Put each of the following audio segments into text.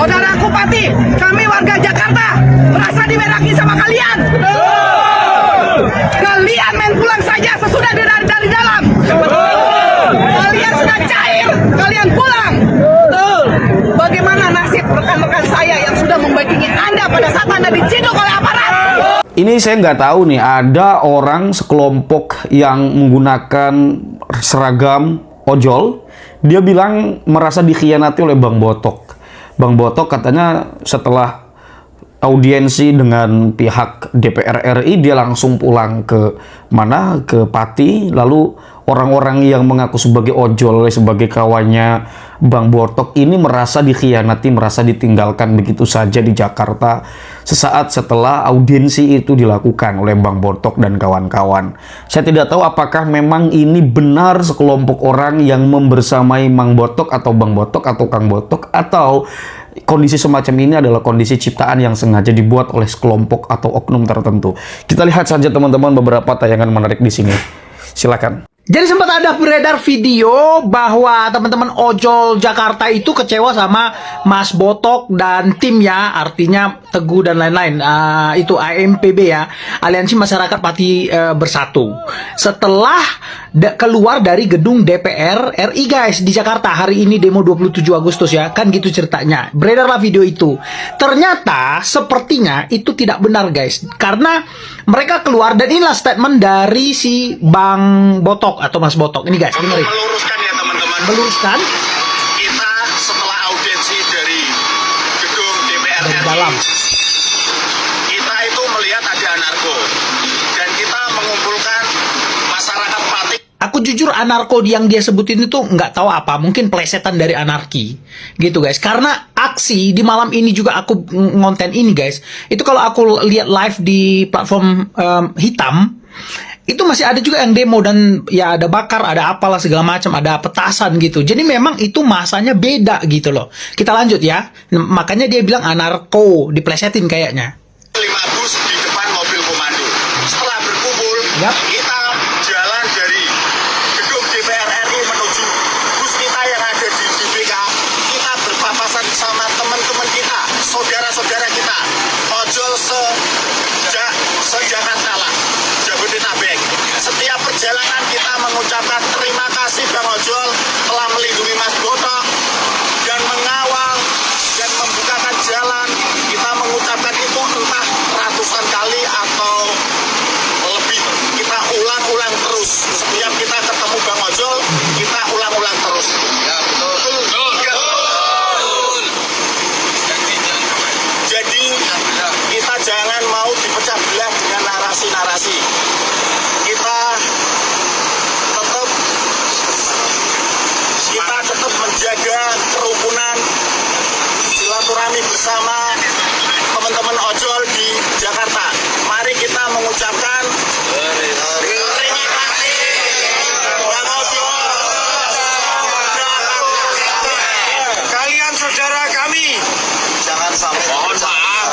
Saudaraku Pati, kami warga Jakarta merasa diberaki sama kalian. Kalian main pulang saja sesudah dari dalam. Kalian sudah cair, kalian pulang. Bagaimana nasib rekan-rekan saya yang sudah membandingi Anda pada saat Anda diciduk oleh aparat? Ini saya nggak tahu nih, ada orang sekelompok yang menggunakan seragam ojol. Dia bilang merasa dikhianati oleh Bang Botok. Bang Botok katanya setelah audiensi dengan pihak DPR RI, dia langsung pulang ke mana? Ke Pati. Lalu orang-orang yang mengaku sebagai ojol, sebagai kawannya Bang Botok ini merasa dikhianati, merasa ditinggalkan begitu saja di Jakarta sesaat setelah audiensi itu dilakukan oleh Bang Botok dan kawan-kawan. Saya tidak tahu apakah memang ini benar sekelompok orang yang membersamai Bang Botok atau Bang Botok atau Kang Botok, atau kondisi semacam ini adalah kondisi ciptaan yang sengaja dibuat oleh sekelompok atau oknum tertentu. Kita lihat saja teman-teman beberapa tayangan menarik di sini. Silakan. Jadi sempat ada beredar video bahwa teman-teman ojol Jakarta itu kecewa sama Mas Botok dan tim ya, artinya Teguh dan lain-lain. Itu AMPB ya, Aliansi Masyarakat Pati Bersatu. Setelah keluar dari gedung DPR RI guys di Jakarta hari ini demo 27 Agustus ya, kan gitu ceritanya. Beredarlah video itu. Ternyata sepertinya itu tidak benar guys, karena mereka keluar dan inilah statement dari si Bang Botok atau Mas Botok ini guys, dengerin. Meluruskan ya teman-teman. Meluruskan. Kita setelah audiensi dari gedung DPR Dari RI, dalam. kita itu melihat ada anarko dan kita mengumpulkan masyarakat Pati. Aku jujur anarko yang dia sebutin itu nggak tahu apa, mungkin plesetan dari anarki gitu guys. Karena aksi di malam ini juga aku ngonten ini guys. Itu kalau aku lihat live di platform hitam, itu masih ada juga yang demo dan ya ada bakar, ada apalah segala macam, ada petasan gitu. Jadi memang itu masanya beda gitu loh. Kita lanjut ya. Makanya dia bilang anarko, diplesetin kayaknya. 5 bus di depan mobil komando. Setelah berkumpul, Yap. kita jalan dari gedung DPR RI menuju bus kita yang ada di BBK. Kita berpapasan sama teman-teman kita, saudara-saudara kita, ojol se-Jakarta lah, Jabodetabek. Setiap perjalanan kita mengucapkan terima kasih Bang Ojol telah melindungi Mas Botok dan mengawal dan membukakan jalan. Kita mengucapkan itu entah ratusan kali atau lebih. Kita ulang-ulang terus. Setiap kita ketemu Bang Ojol, kita ulang-ulang terus. Ya, betul. Jadi kita jangan mau dipecah belah dengan narasi-narasi. Kita tetap menjaga kerukunan, silaturahmi bersama teman-teman ojol di Jakarta. Mari kita mengucapkan terima kasih Bang Ojol. Kalian saudara kami. Jangan sampai mohon maaf.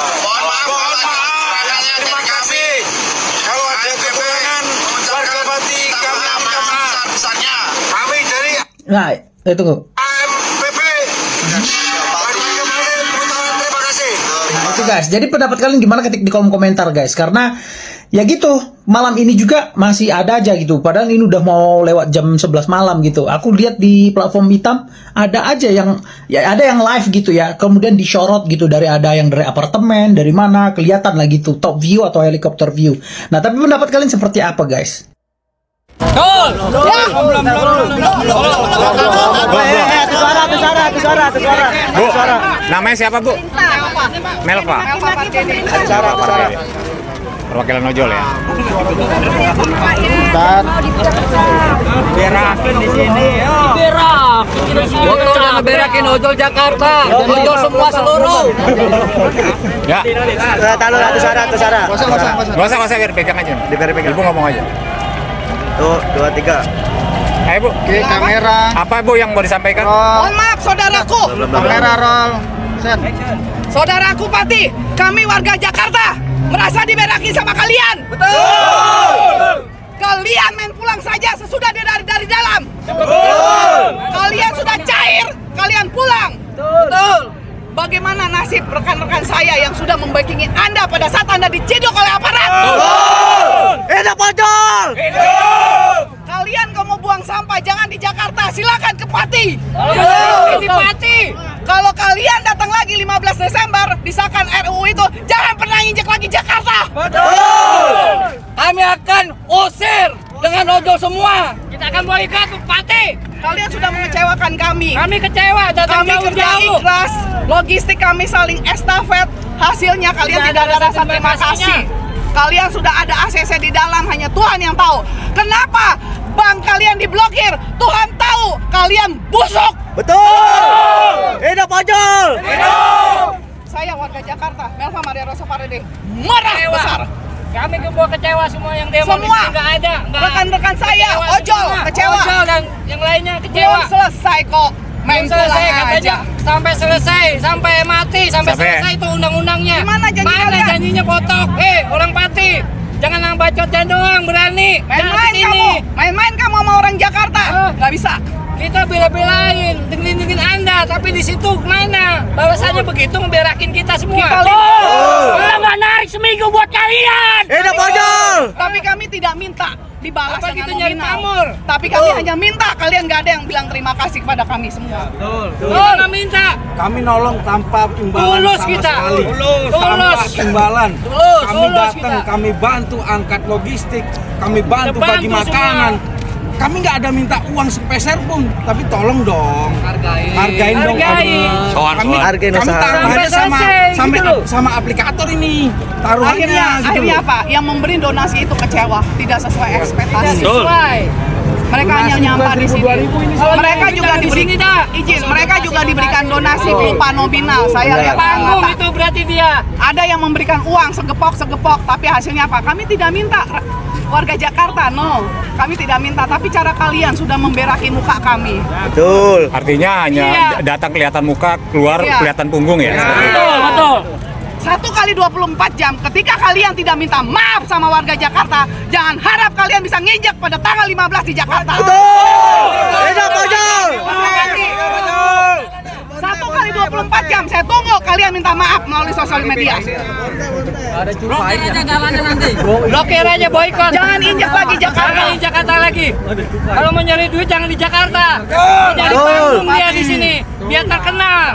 Terima kasih. Kalau ada kekurangan warga Pati, kami dari Nah, tunggu. AMPP. Terima kasih. Nah, itu guys. Jadi pendapat kalian gimana, ketik di kolom komentar guys. Karena ya gitu, malam ini juga masih ada aja gitu. Padahal ini udah mau lewat jam 11 malam gitu. Aku lihat di platform hitam ada aja yang ya ada yang live gitu ya. Kemudian disorot gitu, dari ada yang dari apartemen, dari mana kelihatan lah gitu, top view atau helikopter view. Nah, tapi pendapat kalian seperti apa guys? Bu, namanya siapa Bu? Melva. Perwakilan ojol ya. Berakin di sini. Botok jangan berakin ojol Jakarta. Ojol semua seluruh. Ya. Taruh satu suara. Gak usah biar pegang aja. Biar pegang. Ibu ngomong aja. Tuh, 2, 3. Ayo Bu. Oke, kamera. Apa Bu yang mau disampaikan? Mohon maaf saudaraku. Kamera roll. Set. Saudaraku Pati, kami warga Jakarta merasa diberaki sama kalian. Betul. Kalian main pulang saja sesudah dari dalam. Betul. Kalian sudah cair, kalian pulang. Betul. Bagaimana nasib rekan-rekan saya yang sudah membackingi Anda pada saat Anda diciduk oleh aparat? Hidup ojol! Kalian kalau mau buang sampah jangan di Jakarta, silakan ke Pati. Di Pati. Kalau kalian datang lagi 15 Desember disahkan RUU itu, jangan pernah injek lagi Jakarta. Kami akan usir dengan ojol semua. Kita akan boikot Bupati. Kalian sudah mengecewakan kami. Kami kecewa, datang kami kerja ikhlas. Logistik kami saling estafet. Hasilnya kalian tidak ada rasa terima kasih. Kalian sudah ada ACC di dalam, hanya Tuhan yang tahu. Kenapa bank kalian diblokir? Tuhan tahu. Kalian busuk. Betul! Hidup ojol! Saya warga Jakarta, Melva Maria Rosa Parede, marah besar. Kami kecewa semua yang demo Semua nggak ada. rekan-rekan saya ojol, semua. kecewa. Ojol dan yang lainnya Belum kecewa. selesai kok. Main Belum selesai pulang katanya aja. sampai selesai, sampai mati, sampai Sampai. selesai itu undang-undangnya. Gimana janji kalian? Janjinya kotok? Orang Pati, jangan nang bacotnya doang, berani. Main-main Jangan kamu, kesini. main-main kamu sama orang Jakarta, nggak bisa. Kita bela-belain, dengerin Anda, tapi di situ mana? Bahwasannya begitu ngeberakin kita semua. Kita Kita nggak narik seminggu buat kalian. Hidup ojol! Tapi kami tidak minta dibalas Apa dengan kita nyari nominal. pamor? Tapi kami hanya minta, kalian nggak ada yang bilang terima kasih kepada kami semua. Kita nggak minta. Kami nolong tanpa imbalan Tulus sama kita. sekali. Tulus. Tanpa imbalan. Tulus. Kami Tulus datang, kita. kami bantu angkat logistik, kami bantu Kita bagi bantu makanan. Kami nggak ada minta uang sepeser pun, tapi tolong dong. Hargain dong kami. Kami, Hargain kami usaha. taruhannya Sampai sama selesai, sama, gitu loh. sama aplikator ini. Taruhannya gitu Akhirnya loh. apa? Yang memberi donasi itu kecewa, tidak sesuai ekspektasi. Sesuai. Mereka hanya nyampah di sini. Mereka juga di diberi sini dah. izin. Mereka juga diberikan donasi berupa nominal. Saya lihat Panggung mata. itu berarti dia. Ada yang memberikan uang segepok, tapi hasilnya apa? Kami tidak minta. Warga Jakarta, no. Kami tidak minta, tapi cara kalian sudah memberaki muka kami. Betul! Artinya hanya Iya. datang kelihatan muka, keluar Iya. kelihatan punggung ya. Betul. 1 kali 24 jam, ketika kalian tidak minta maaf sama warga Jakarta, jangan harap kalian bisa nginjak pada tanggal 15 di Jakarta. Hidup ojol! 1 kali 24 jam, saya tunggu kalian minta maaf melalui sosial media. Blokir aja jalannya nanti. Blokir aja boykot. Jangan injak lagi Jakarta. Jangan di Jakarta lagi. Kalau mau nyari duit jangan di Jakarta. Jangan Betul. panggung dia di sini. Biar terkenal.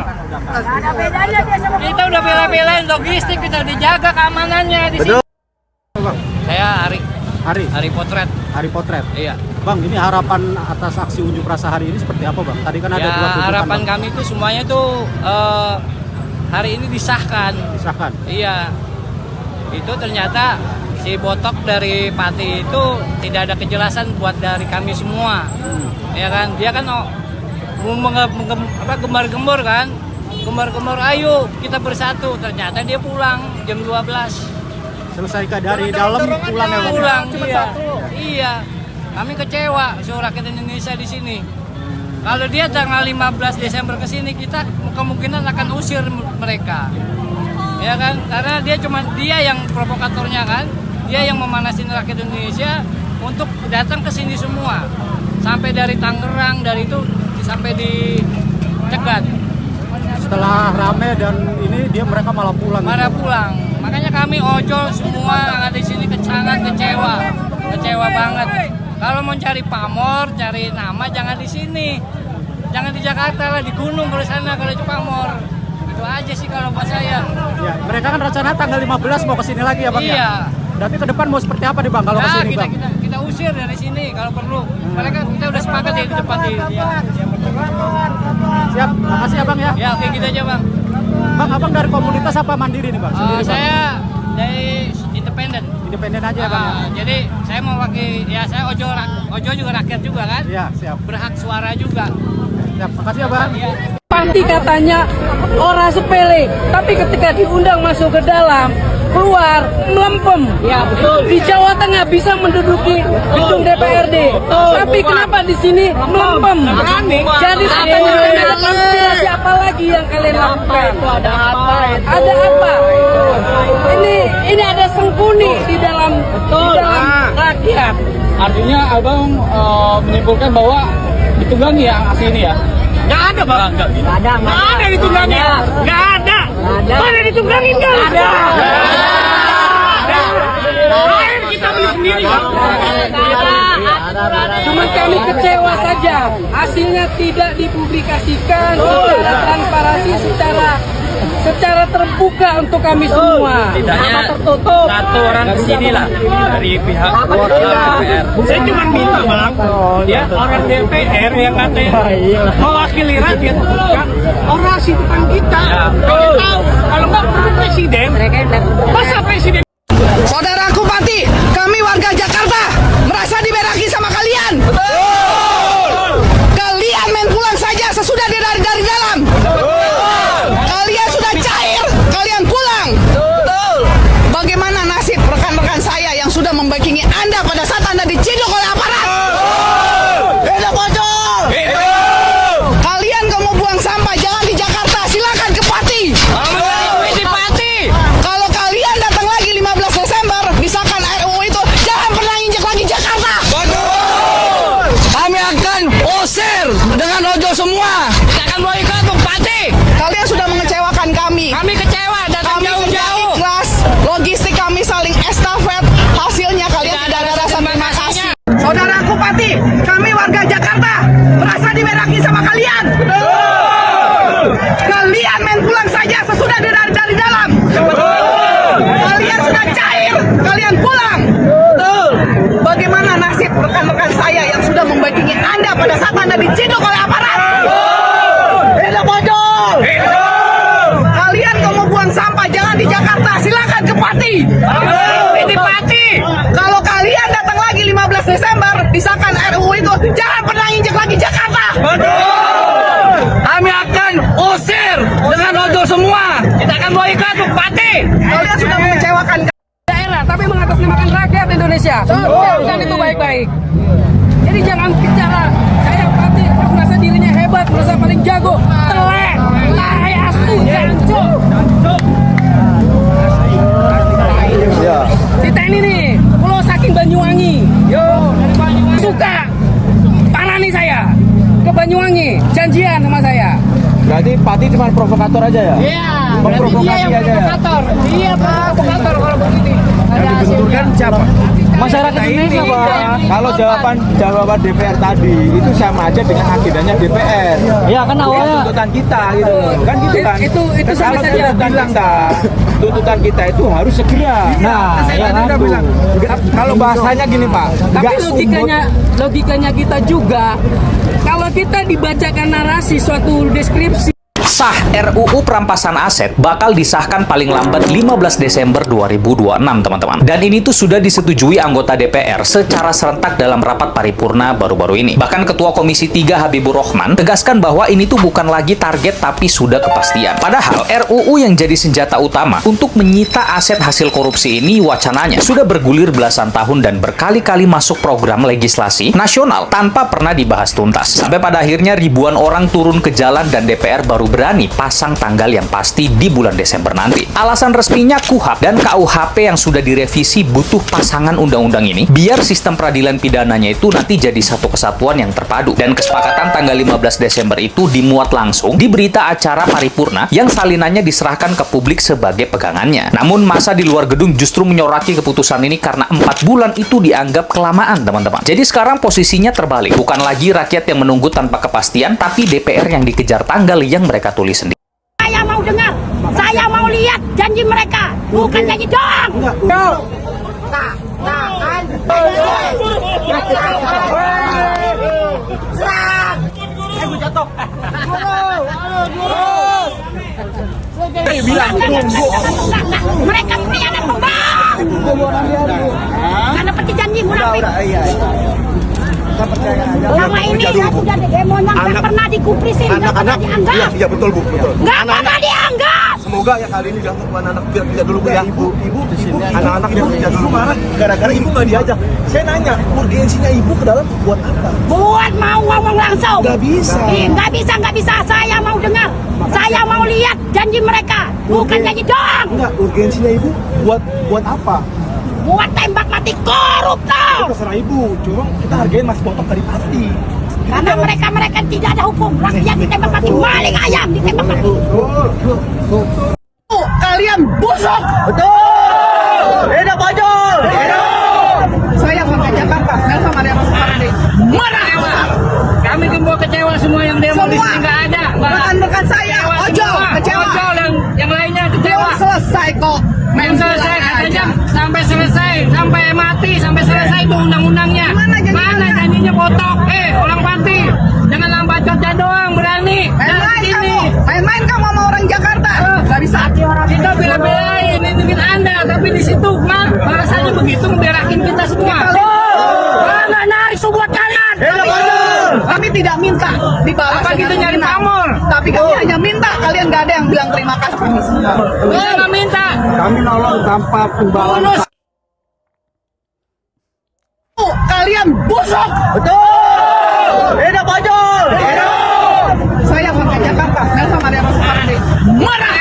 Kita udah bela-belain logistik, kita dijaga keamanannya di sini. Betul. Saya Hari Hari Potret. Hari Potret. Iya. Bang, ini harapan atas aksi unjuk rasa hari ini seperti apa, Bang? Tadi kan ada Ya, dua tuntutan, harapan Bang. kami itu semuanya tuh hari ini disahkan. Disahkan. Iya. Itu ternyata si Botok dari Pati itu tidak ada kejelasan buat dari kami semua. Ya kan? Dia kan gembar-gembor kan? Gembar-gembor, ayo kita bersatu. Ternyata dia pulang jam 12. Selesai dari dalam pulang ya, Bang? Pulang, iya. Iya. Kami kecewa seluruh rakyat Indonesia di sini. Kalau dia tanggal 15 Desember ke sini, kita kemungkinan akan usir mereka. Ya kan? Karena dia yang provokatornya kan. Dia yang memanasin rakyat Indonesia untuk datang ke sini semua. Sampai dari Tangerang, dari itu sampai di Cegat. Setelah rame dan ini mereka malah pulang. Marah pulang. Makanya kami ojol semua yang ada di sini sangat kecewa. Kecewa banget. Kalau mau cari pamor, cari nama jangan di sini. Jangan di Jakarta lah, di gunung kalau sana kalau di pamor. Itu aja sih kalau buat saya. Ya, mereka kan rencana tanggal 15 mau ke sini lagi ya, Bang? Iya. Ya? Berarti ke depan mau seperti apa nih, Bang, kalau ke Nah, sini, Bang? kita usir dari sini kalau perlu. Kita udah sepakat ya di depan di. Siap. Makasih ya, Bang ya. Ya, oke gitu aja, Bang. Bang, Abang dari komunitas apa mandiri nih, Bang? Sendiri, Bang? Saya dari independen. Independen aja ya, Bang. Ya? Jadi saya mewakili, ya saya ojol juga rakyat juga kan. Iya, siap. Berhak suara juga. Siap. Makasih ya, Bang. Pasti katanya orang sepele, tapi ketika diundang masuk ke dalam, keluar melempem. Ya betul. Di Jawa Tengah bisa menduduki gedung DPRD, tapi kenapa di sini melempem? Jadi pertanyaannya ada konspirasi apa lagi yang kalian lakukan? Ada apa? Ada apa? Ini ada sengkuni di dalam rakyat. Artinya abang menyimpulkan bahwa ditunggangi ya aksi ini ya? Nggak ada, Bang. Nggak ada ditunggangin. Nggak ada. Mana ditunggangin, nggak ada. Air kita beli sendiri, Bang. Cuma kami kecewa saja. Hasilnya tidak dipublikasikan secara transparansi, secara terbuka untuk kami semua. Tidaknya tertutup. satu orang kesini lah dari pihak DPR. Saya cuma minta, Bang, ya orang DPR yang katanya mewakili rakyat bukan orasi depan kita. Kalau tahu, kalau nggak perlu presiden, masa presiden? Saudaraku Pati, kami warga Jakarta merasa diberaki sama kalian. Kalian main pulang saja sesudah dari dalam. Kalian sudah cair, kalian pulang. Bagaimana nasib rekan-rekan saya yang sudah membackingi Anda pada saat Anda diciduk oleh aparat? Hidup ojol! Kalian kamu buang sampah jangan di Jakarta, silakan ke Pati. Kalau kalian datang lagi 15 Desember, disahkan RUU itu, jangan pernah injak lagi Jakarta. Kami akan usir dengan ojol semua. Kita akan boikot Bupati. Kalian sudah mengecewakan kami. Kami kecewa datang Kami sudah jauh-jauh. ikhlas, logistik kami saling estafet. Hasilnya kalian tidak ada rasa terima kasih. Saudaraku Pati, kami warga Jakarta merasa diberaki sama kalian. Kalian main pulang saja sesudah dari dalam. Kalian sudah cair, kalian pulang. Bagaimana nasib rekan-rekan saya yang sudah membackingi Anda pada saat Anda diciduk oleh aparat? Hidup ojol! Kalian kamu buang sampah jangan di Jakarta, silakan ke Pati. Di Pati. Kalau kalian datang lagi 15 Desember, disahkan RUU itu, jangan pernah injak lagi Jakarta. Kami akan usir dengan ojol semua. Kita akan boikot Bupati. Kalian sudah mengecewakan Daerah, tapi mengatasnamakan rakyat Indonesia. Ucapkan itu baik-baik. Jadi jangan bicara saya Bupati terus merasa dirinya hebat, merasa paling jago. Telek, tai asu, jancuk. Kita ini nih, Pulau Saking Banyuwangi. Yo, dari Banyuwangi. Suka parani saya ke Banyuwangi, janjian sama saya. Berarti Pati cuma provokator aja ya? Iya, berarti dia yang provokator. Dia provokator kalau begini. Ada Dibenturkan siapa? Masyarakat Indonesia, Pak. Kalau jawaban DPR tadi itu sama aja dengan agendanya DPR. Ya kan awalnya Tuntutan kita gitu. Kan gitu kan? Itu sama Kalau saja. tuntutan kita itu harus segera. Nah, ya kan bilang. Kalau bahasanya gini, Pak. Tapi nggak logikanya kita juga, kalau kita dibacakan narasi suatu deskripsi Sah RUU perampasan aset bakal disahkan paling lambat 15 Desember 2026, teman-teman. Dan ini tuh sudah disetujui anggota DPR secara serentak dalam rapat paripurna baru-baru ini. Bahkan Ketua Komisi 3 Habibur Rahman tegaskan bahwa ini tuh bukan lagi target tapi sudah kepastian. Padahal RUU yang jadi senjata utama untuk menyita aset hasil korupsi ini wacananya sudah bergulir belasan tahun dan berkali-kali masuk program legislasi nasional tanpa pernah dibahas tuntas. Sampai pada akhirnya ribuan orang turun ke jalan dan DPR baru berani pasang tanggal yang pasti di bulan Desember nanti. Alasan resminya KUHP dan KUHP yang sudah direvisi butuh pasangan undang-undang ini biar sistem peradilan pidananya itu nanti jadi satu kesatuan yang terpadu. Dan kesepakatan tanggal 15 Desember itu dimuat langsung di berita acara paripurna yang salinannya diserahkan ke publik sebagai pegangannya. Namun masa di luar gedung justru menyoraki keputusan ini karena 4 bulan itu dianggap kelamaan, teman-teman. Jadi sekarang posisinya terbalik. Bukan lagi rakyat yang menunggu tanpa kepastian, tapi DPR yang dikejar tanggal yang mereka tulis sendiri. Saya mau dengar, saya mau lihat janji mereka, bukan janji doang. Mereka pengkhianat pembohong. Karena seperti janji munafik. Selama ini saya sudah demonya nggak pernah dikuprisin, nggak pernah dianggap. Iya betul Bu, betul. Nggak pernah dianggap. Semoga ya kali ini dianggap anak-anak biar kerja dulu Bu ya. Ibu anak-anak yang kerja dulu marah gara-gara ibu nggak diajak. Saya nanya urgensinya ibu ke dalam buat apa? Buat mau ngomong langsung. Nggak bisa. Nggak bisa. Saya mau dengar. Saya mau lihat janji mereka, bukan janji doang. Enggak, urgensinya ibu buat apa? Buat tembak mati koruptor. Terserah ibu, cuma kita hargain Mas Botok dari Pati. Karena mereka tidak ada hukum. Rakyat ditembak mati, maling ayam ditembak mati. Kalian busuk. Betul. Hidup ojol. Saya warga Jakarta, Nelsa Maria Masukarding. Marah. Kami gembok kecewa semua yang demo di sini nggak ada. Rekan-rekan saya, ojol, kecewa. Ojol yang lainnya kecewa. Belum selesai kok. Main Belum selesai aja. katanya sampai selesai, sampai mati, sampai selesai itu undang-undangnya. Mana janjinya botok? Orang mati. Jangan bacotnya doang, berani. Main-main kamu, main-main kamu sama orang Jakarta. Gak bisa. Kita bela-belain lindungin Anda, tapi di situ mah bahasanya begitu memberakin kita semua. Nggak narik sebuah kanan. Kami tidak minta dibalas. Apa kita dengan nyari hina. pamor? Tapi kami hanya minta kalian gak ada yang bilang terima kasih kami semua. Kita nggak minta. Kami nolong tanpa imbalan. Bonus. Kalian busuk. Betul. Hidup ojol. Saya warga Jakarta, Nelsa Maria Masukarding. Marah.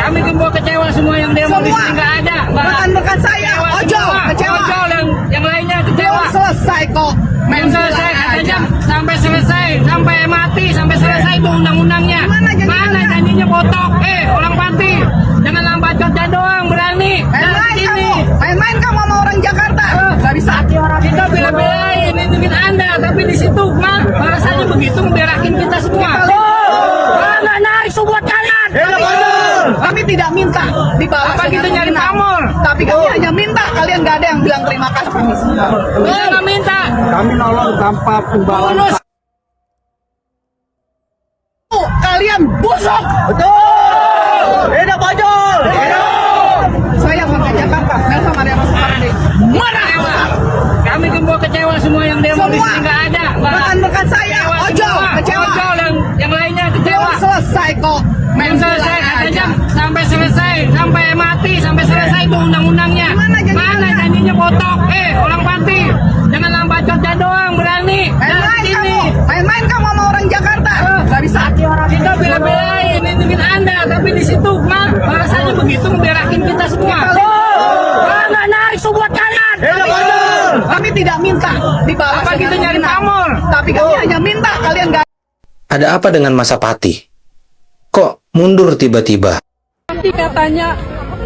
Kami gembok kecewa semua yang demo di sini nggak ada. Rekan-rekan saya, ojol, kecewa. Ojol yang lainnya Belum kecewa. selesai kok. Belum selesai aja. katanya sampai selesai, sampai mati, sampai selesai itu undang-undangnya. Mana janjinya botok? Orang mati. Jangan bacotnya doang, berani. Main-main kamu, main-main kamu sama orang Jakarta. Gak bisa. Kita bela-belain lindungin Anda, tapi di situ mah bahasanya begitu memberakin kita semua. Nggak narik sebuah kanan. Kami tidak minta dibalas. Apa kita dengan nyari hina. pamor? Tapi kami hanya minta kalian gak ada yang bilang terima kasih kami semua. Kita nggak minta. Kami nolong tanpa imbalan. Bonus. Kalian busuk. Betul. Hidup ojol. Saya warga Jakarta, Nelsa Maria Masukarding. Marah. Kami gembok kecewa semua yang demo di sini nggak ada. Rekan-rekan saya, ojol, kecewa. Ojol yang lainnya Belum kecewa. selesai kok. Belum selesai katanya sampai selesai, sampai mati, sampai selesai itu undang-undangnya. Mana janjinya botok? Orang mati. Jangan bacotnya doang, berani. Main-main kamu, main-main kamu sama orang Jakarta. Gak bisa. Kita bela-belain lindungin Anda, tapi di situ mah bahasanya begitu memberakin kita semua. Nggak narik sebuah kanan. Kami tidak minta dibalas. Apa kita dengan nyari hina. pamor? Tapi kami hanya minta kalian gak Ada apa dengan Masapati? Kok mundur tiba-tiba? Nanti katanya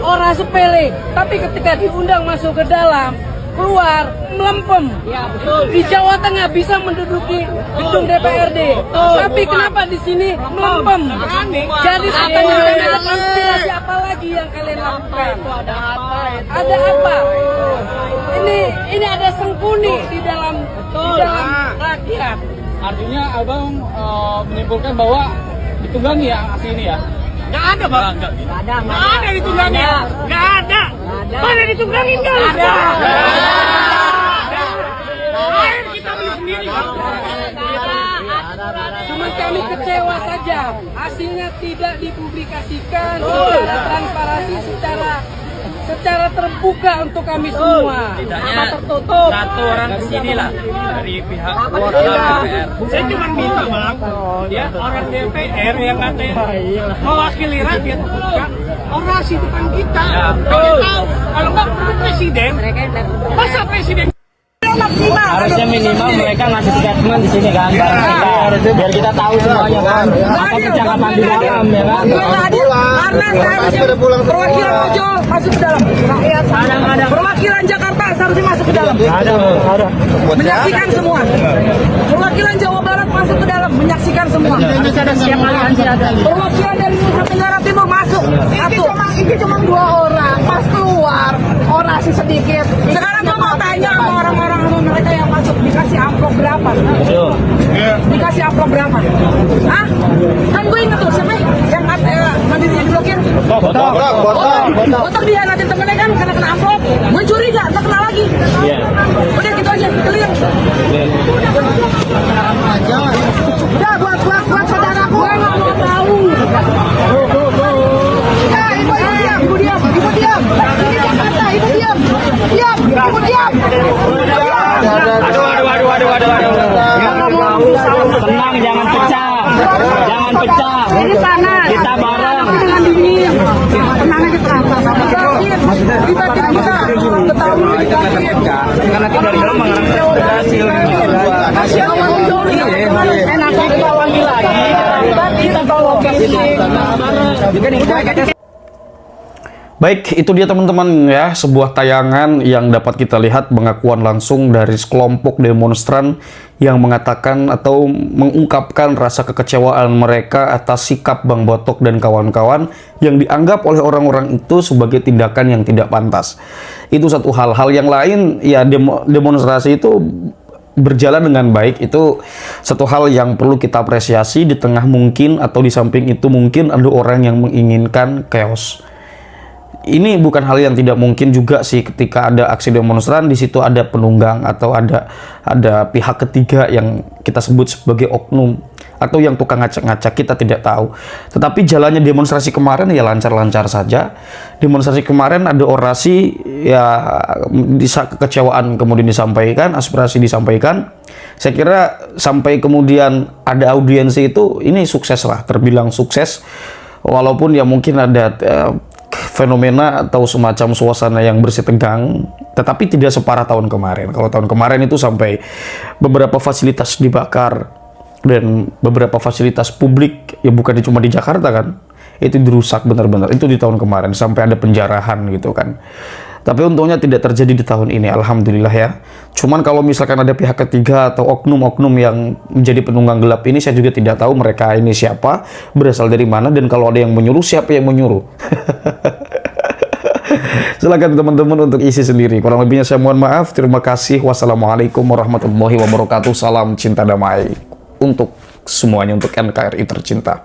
orang sepele, tapi ketika diundang masuk ke dalam, keluar melempem. Ya, betul. Di Jawa Tengah bisa menduduki gedung DPRD, tapi kenapa di sini melempem? Jadi katanya ada konspirasi apa lagi yang kalian lakukan? Ada apa? Ini ada sengkuni di dalam rakyat. Artinya abang menyimpulkan bahwa ditunggangi ya aksi ini ya? Nggak ada, Bang. Nggak ada ditunggangi. Nggak ada. Mana ditunggangi? Nggak ada. Air kita beli sendiri. Cuma kami kecewa saja. Hasilnya tidak dipublikasikan secara transparansi, secara terbuka untuk kami semua. Apa tertutup? Satu orang kesini lah dari pihak DPR. Saya cuma minta, Bang, Ya orang DPR yang katanya mewakili rakyat, orasi depan kita. Ya, Kami tahu kalau nggak presiden, masa presiden harusnya minimal mereka ngasih statement di sini kan bareng kita, biar kita tahu semuanya kan apa percakapan di dalam ya kan. Karena seharusnya perwakilan ojol masuk ke dalam. Rakyat. Perwakilan Jakarta seharusnya masuk ke dalam. Ada. Menyaksikan semua. Perwakilan Jawa Barat masuk ke dalam, menyaksikan semua. Perwakilan dari Nusa Tenggara Timur masuk. Ini cuma 2 orang. Pas keluar, orasi sedikit. Sekarang gue mau tanya sama orang-orang mereka yang masuk, dikasih amplop berapa? Dikasih amplop berapa? Hah? Kan gue inget tuh, siapa yang mandiri diblokir? Botok dia nanti temennya kan kena amplop. Gue curiga, tak kena lagi. Udah gitu aja, clear. Udah buat saudaraku. Gue nggak mau tahu. Ibu diam. Ini Jakarta, ibu diam. Ibu diam. Tenang, jangan pecah. Ini panas. Kita bareng. Dengan dingin. Tenang aja terasa. Kita ketahui. Karena kita dari dalam mengarang berhasil. Enak kita panggil lagi. Kita bawa ke sini. Baik, itu dia teman-teman ya, sebuah tayangan yang dapat kita lihat pengakuan langsung dari sekelompok demonstran yang mengatakan atau mengungkapkan rasa kekecewaan mereka atas sikap Bang Botok dan kawan-kawan yang dianggap oleh orang-orang itu sebagai tindakan yang tidak pantas. Itu satu hal. Hal yang lain, ya demonstrasi itu berjalan dengan baik, itu satu hal yang perlu kita apresiasi di tengah mungkin atau di samping itu mungkin ada orang yang menginginkan chaos. Ini bukan hal yang tidak mungkin juga sih ketika ada aksi demonstran, di situ ada penunggang atau ada pihak ketiga yang kita sebut sebagai oknum atau yang tukang ngacak-ngacak, kita tidak tahu. Tetapi jalannya demonstrasi kemarin ya lancar-lancar saja. Demonstrasi kemarin ada orasi, ya kekecewaan kemudian disampaikan, aspirasi disampaikan. Saya kira sampai kemudian ada audiensi itu, ini sukses lah, terbilang sukses. Walaupun ya mungkin ada fenomena atau semacam suasana yang bersih tegang, tetapi tidak separah tahun kemarin. Kalau tahun kemarin itu sampai beberapa fasilitas dibakar dan beberapa fasilitas publik, ya bukan cuma di Jakarta kan, itu dirusak benar-benar. Itu di tahun kemarin sampai ada penjarahan gitu kan. Tapi untungnya tidak terjadi di tahun ini, alhamdulillah ya. Cuman kalau misalkan ada pihak ketiga atau oknum-oknum yang menjadi penunggang gelap ini, saya juga tidak tahu mereka ini siapa, berasal dari mana, dan kalau ada yang menyuruh, siapa yang menyuruh. Silakan teman-teman untuk isi sendiri. Kurang lebihnya saya mohon maaf. Terima kasih. Wassalamualaikum warahmatullahi wabarakatuh. Salam cinta damai untuk semuanya, untuk NKRI tercinta.